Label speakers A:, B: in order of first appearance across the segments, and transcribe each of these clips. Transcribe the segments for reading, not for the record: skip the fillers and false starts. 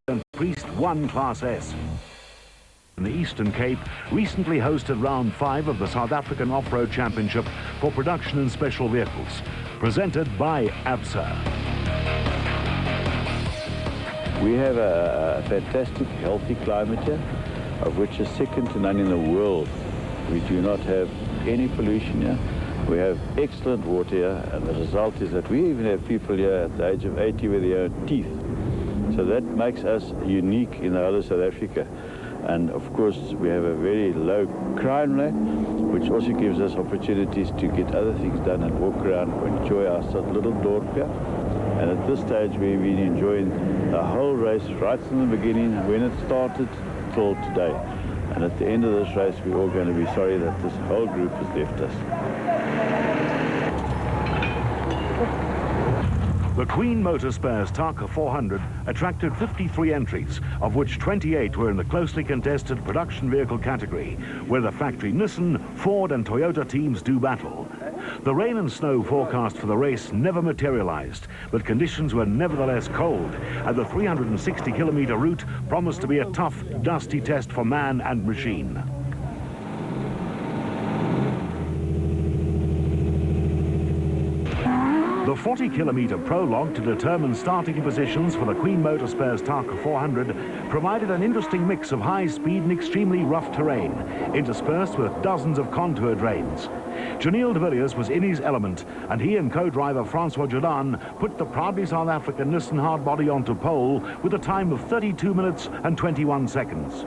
A: and Priest won Class S. In the Eastern Cape, recently hosted round 5 of the South African Off-Road Championship for production and special vehicles, presented by ABSA.
B: We have a fantastic, healthy climate here, of which is second to none in the world. We do not have any pollution here. We have excellent water here, and the result is that we even have people here at the age of 80 with their own teeth. So that makes us unique in the whole of South Africa. And of course, we have a very low crime rate, which also gives us opportunities to get other things done and walk around and enjoy our little dorp here. And at this stage, we've been enjoying the whole race right from the beginning, when it started, till today. And at the end of this race, we're all going to be sorry that this whole group has left us.
A: The Queen Motor Spares Tarka 400 attracted 53 entries, of which 28 were in the closely contested production vehicle category, where the factory Nissan, Ford and Toyota teams do battle. The rain and snow forecast for the race never materialized, but conditions were nevertheless cold, and the 360-kilometer route promised to be a tough, dusty test for man and machine. The 40-kilometer prologue to determine starting positions for the Queen Motor Spares Tarka 400 provided an interesting mix of high speed and extremely rough terrain, interspersed with dozens of contour drains. Janil de Villiers was in his element, and he and co-driver Francois Jordan put the proudly South African Nissan hardbody onto pole with a time of 32 minutes and 21 seconds.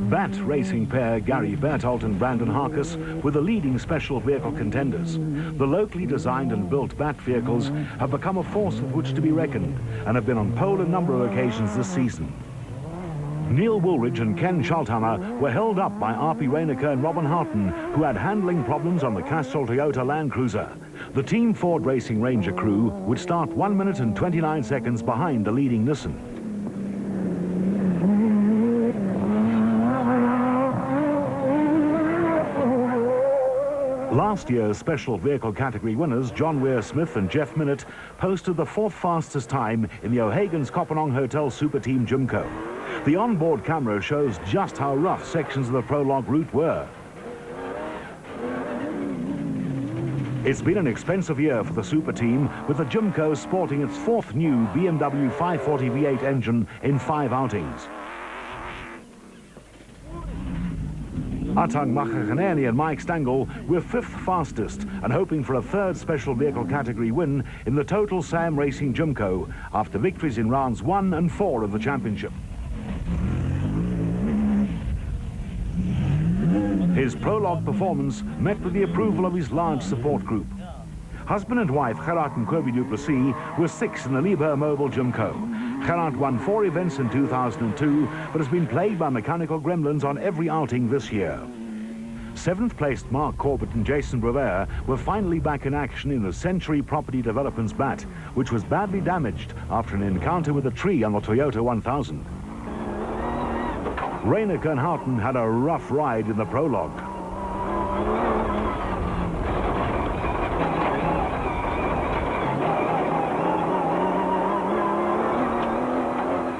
A: Bat racing pair Gary Berthold and Brandon Harkis were the leading special vehicle contenders. The locally designed and built Bat vehicles have become a force with which to be reckoned and have been on pole a number of occasions this season. Neil Woolridge and Ken Schalthammer were held up by R.P. Reinecker and Robin Houghton, who had handling problems on the Castrol Toyota Land Cruiser. The Team Ford Racing Ranger crew would start 1 minute and 29 seconds behind the leading Nissan. Last year's special vehicle category winners, John Weir Smith and Jeff Minnett, posted the 4th fastest time in the O'Hagan's Kopanong Hotel Super Team Jimco. The onboard camera shows just how rough sections of the prologue route were. It's been an expensive year for the Super Team, with the Jimco sporting its 4th new BMW 540 V8 engine in 5 outings. Atang Makhakaneni and Mike Stangl were 5th fastest and hoping for a 3rd special vehicle category win in the Total Sam Racing Jimco after victories in rounds 1 and 4 of the championship. His prologue performance met with the approval of his large support group. Husband and wife Gerard and Kirby Duplessis were 6th in the Liebherr Mobile Jimco. Gerard won 4 events in 2002, but has been plagued by mechanical gremlins on every outing this year. 7th placed Mark Corbett and Jason Brever were finally back in action in the Century Property Development's Bat, which was badly damaged after an encounter with a tree on the Toyota 1000. Reinecker and Houghton had a rough ride in the prologue.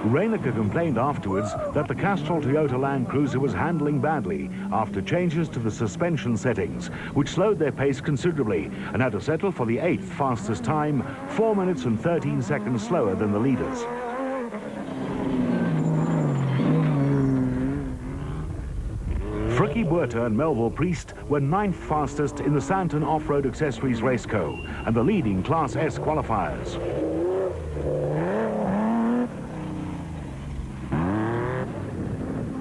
A: Reinecker complained afterwards that the Castrol Toyota Land Cruiser was handling badly after changes to the suspension settings, which slowed their pace considerably and had to settle for the 8th fastest time, 4 minutes and 13 seconds slower than the leaders. Frickie Buerta and Melville Priest were 9th fastest in the Santon Off-Road Accessories Race Co. and the leading Class S qualifiers.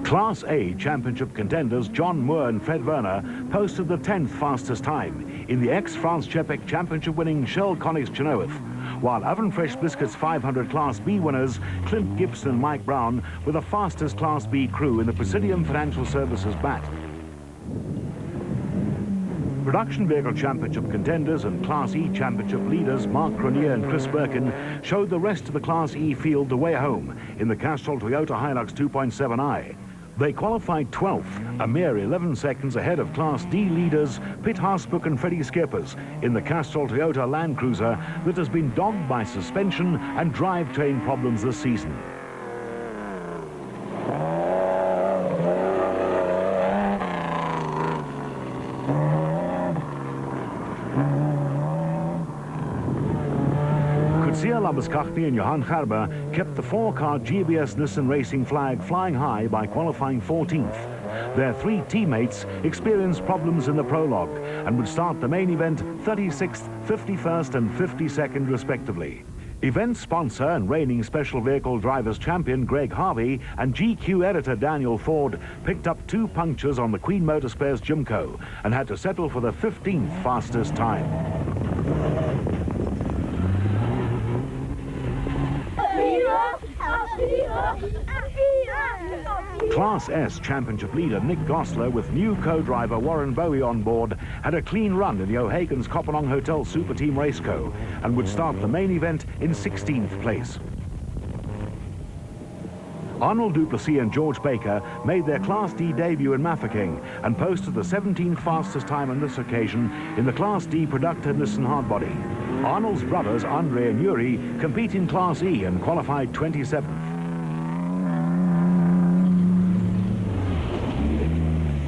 A: Class A championship contenders John Moore and Fred Werner posted the 10th fastest time in the ex-France Chepek championship-winning Shell Connex Chenoweth, while Oven Fresh Biscuits 500 Class B winners Clint Gibson and Mike Brown were the fastest Class B crew in the Presidium Financial Services Bat. Production Vehicle Championship contenders and Class E Championship leaders Mark Cronier and Chris Birkin showed the rest of the Class E field the way home in the Castrol Toyota Hilux 2.7i. They qualified 12th, a mere 11 seconds ahead of Class D leaders Piet Haasbroek and Freddie Schippers in the Castrol Toyota Land Cruiser that has been dogged by suspension and drivetrain problems this season. Kutsia Labuschagne and Johan Gerber kept the four-car GBS Nissan Racing flag flying high by qualifying 14th. Their three teammates experienced problems in the prologue and would start the main event 36th, 51st and 52nd respectively. Event sponsor and reigning Special Vehicle Drivers Champion Greg Harvey and GQ editor Daniel Ford picked up 2 punctures on the Queen Motor Spares Jimco and had to settle for the 15th fastest time. Class S Championship leader Nick Gosler with new co-driver Warren Bowie on board had a clean run in the O'Hagan's Kopenong Hotel Super Team Raceco and would start the main event in 16th place. Arnold Duplessis and George Baker made their Class D debut in Mafeking and posted the 17th fastest time on this occasion in the Class D Productor Nissan Hardbody. Arnold's brothers Andre and Yuri compete in Class E and qualified 27th.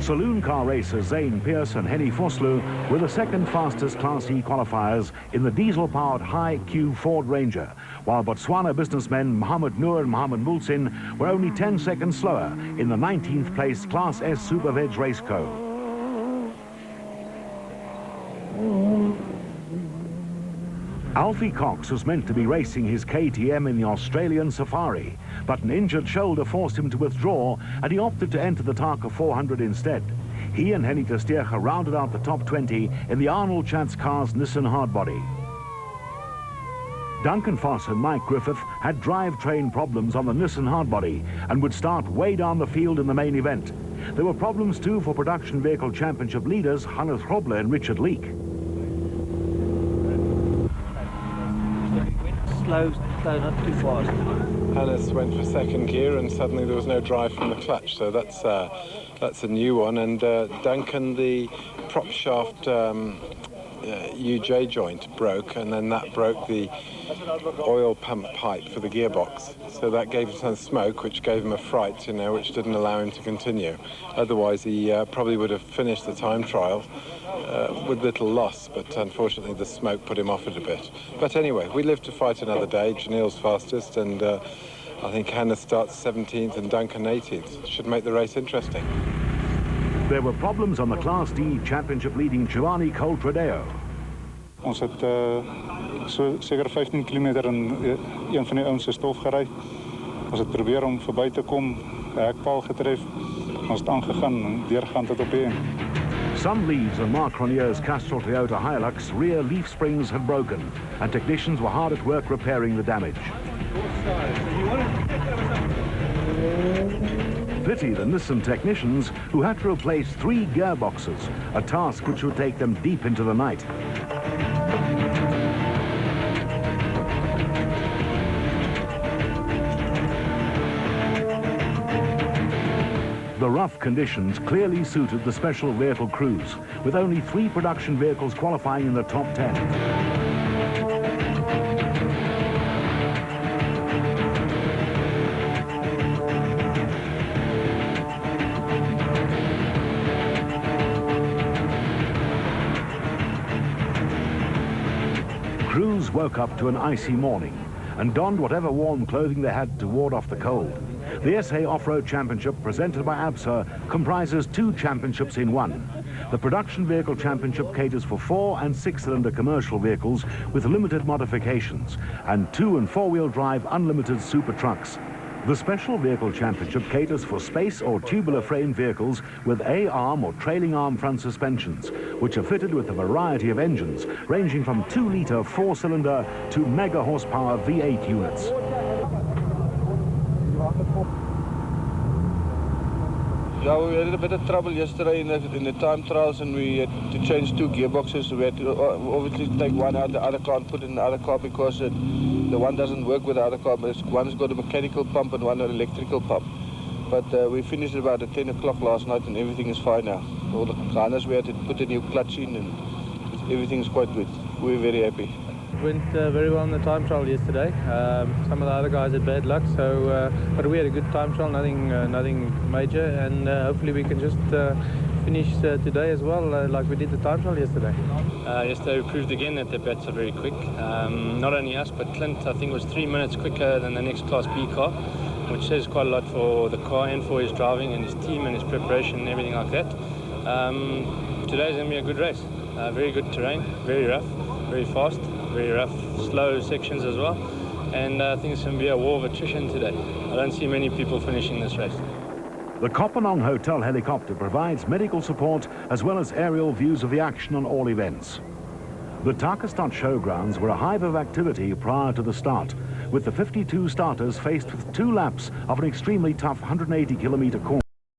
A: Saloon car racers Zane Pierce and Henny Vosloo were the second fastest Class E qualifiers in the diesel-powered high-Q Ford Ranger, while Botswana businessmen Mohammed Noor and Mohammed Mulsin were only 10 seconds slower in the 19th place Class S Super Veg Raceco. Alfie Cox was meant to be racing his KTM in the Australian Safari, but an injured shoulder forced him to withdraw and he opted to enter the Tarka 400 instead. He and Henny Tersteegen rounded out the top 20 in the Arnold Chance Cars Nissan Hardbody. Duncan Foss and Mike Griffith had drivetrain problems on the Nissan Hardbody and would start way down the field in the main event. There were problems too for Production Vehicle Championship leaders Hannes Grobler and Richard Leek.
C: Slow, not too fast.
D: Hannes went for second gear and suddenly there was no drive from the clutch, so that's a new one. And Duncan, the prop shaft UJ joint broke, and then that broke the oil pump pipe for the gearbox. So that gave him some smoke, which gave him a fright, you know, which didn't allow him to continue. Otherwise, he probably would have finished the time trial with little loss, but unfortunately the smoke put him off it a bit. But anyway, we live to fight another day. Janelle's fastest, and I think Hannes starts 17th and Duncan 18th. Should make the race interesting.
A: There were problems on the Class D Championship leading Giovanni Coltradeo.
E: Ons het so seker 15 kilometer in een van die ouens se stof gery. Ons het probeer om verby te kom, 'n hekpaal getref. Ons het aangegaan en deurgaan tot op die end.
A: Some leads on Mark Cronier's Castrol Toyota Hilux rear leaf springs had broken, and technicians were hard at work repairing the damage. Pity the Nissan technicians who had to replace 3 gearboxes, a task which would take them deep into the night. The rough conditions clearly suited the special vehicle crews, with only 3 production vehicles qualifying in the top 10. Crews woke up to an icy morning and donned whatever warm clothing they had to ward off the cold. The SA Off-Road Championship, presented by ABSA, comprises 2 championships in one. The Production Vehicle Championship caters for 4- and 6-cylinder commercial vehicles with limited modifications, and 2- and 4-wheel drive unlimited super trucks. The Special Vehicle Championship caters for space or tubular frame vehicles with A-arm or trailing arm front suspensions, which are fitted with a variety of engines, ranging from 2-litre 4-cylinder to mega horsepower V8 units.
F: Yeah, we had a bit of trouble yesterday in the time trials, and we had to change 2 gearboxes. We had to obviously take one out the other car and put it in the other car because the one doesn't work with the other car. But one's got a mechanical pump and one an electrical pump. But we finished about at 10 o'clock last night and everything is fine now. All the harness we had to put a new clutch in and everything's quite good. We're very happy.
C: It went very well in the time trial yesterday. Some of the other guys had bad luck, so but we had a good time trial, nothing major, and hopefully we can just finish today as well, like we did the time trial yesterday.
G: Yesterday we proved again that the bats are very quick. Not only us, but Clint, I think, was 3 minutes quicker than the next Class B car, which says quite a lot for the car and for his driving and his team and his preparation and everything like that. Today's going to be a good race. Very good terrain, very rough, very fast, very rough, slow sections as well. And I think it's going to be a war of attrition today. I don't see many people finishing this race.
A: The Kopanong Hotel helicopter provides medical support as well as aerial views of the action on all events. The Tarka showgrounds were a hive of activity prior to the start, with the 52 starters faced with 2 laps of an extremely tough 180-kilometer course.